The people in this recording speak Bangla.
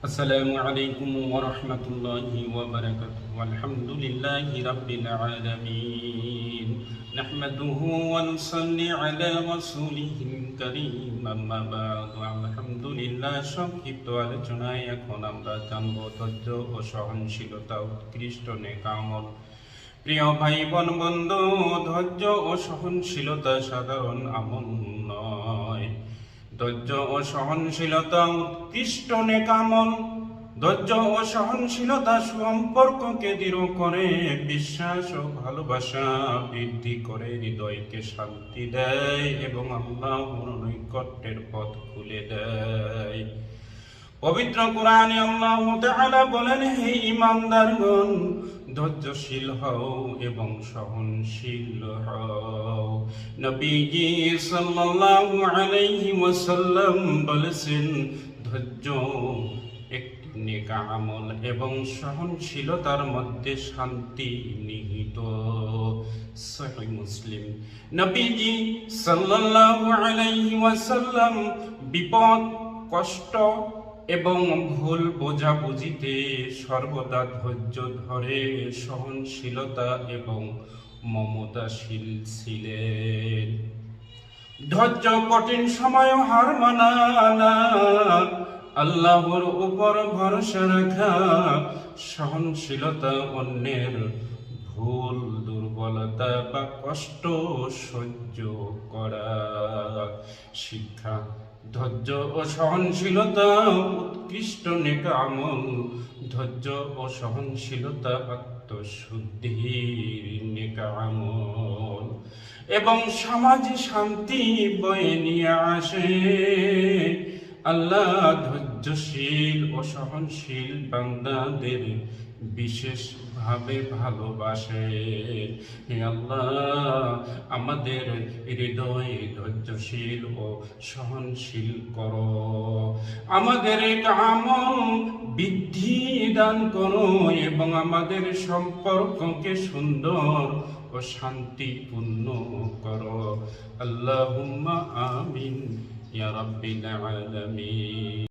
السلام عليكم ورحمة الله وبركاته والحمد لله رب العالمين نحمده ونصلي على رسوله الكريم أما بعد الحمد لله সংক্ষিপ্ত আলোচনায় এখন আমরা জানব ধৈর্য ও সহনশীলতা উৎকৃষ্ট নেক আমল। প্রিয় ভাই বোন বন্ধু, ধৈর্য ও সহনশীলতা সাধারণ আমল নয়। ধৈর্য ও সহনশীলতা উৎকৃষ্ট নেক আমল। ধৈর্য ও সহনশীলতা সম্পর্ককে দৃঢ় করে, বিশ্বাস ও ভালোবাসা বৃদ্ধি করে, হৃদয়কে শান্তি দেয় এবং আল্লাহর নৈকট্যের পথ খুলে দেয়। পবিত্র কোরআনে আল্লাহ তাআলা বলেন, হে ঈমানদারগণ, ধৈর্যশীল হও এবং সহনশীল হও। নবীজি সাল্লাল্লাহু আলাইহি ওয়াসাল্লাম বলেছেন, ধৈর্য একটি নেক আমল এবং সহনশীলতার মধ্যে শান্তি নিহিত। সহিহ মুসলিম। নবীজি সাল্লাল্লাহু আলাইহি ওয়াসাল্লাম বিপদ, কষ্ট এবং ভুল বোঝাবুঝিতে সর্বদা ধৈর্য ধরে সহনশীলতা এবং মমতাশীল ছিলেন। ধৈর্য কঠিন সময় হার মানা না, আল্লাহর উপর ভরসা রাখা। সহনশীলতা অন্যের ভুল, দুর্বলতা বা কষ্ট সহ্য করা। শিক্ষা: ধৈর্য ও সহনশীলতা উৎকৃষ্ট নেক আমল। ধৈর্য ও সহনশীলতা আত্মশুদ্ধির নেক আমল এবং সমাজে শান্তি বয়ে নিয়ে আসে। আল্লাহ ধৈর্যশীল ও সহনশীল বান্দাদের বিশেষভাবে ভালোবাসেন। হে আল্লাহ, আমাদের হৃদয়ে ধৈর্যশীল ও সহনশীল করো। আমাদের আমল বৃদ্ধি দান করো এবং আমাদের সম্পর্ককে সুন্দর ও শান্তিপূর্ণ করো। আল্লাহুম্মা আমিন ইয়া রাব্বিল আলামিন।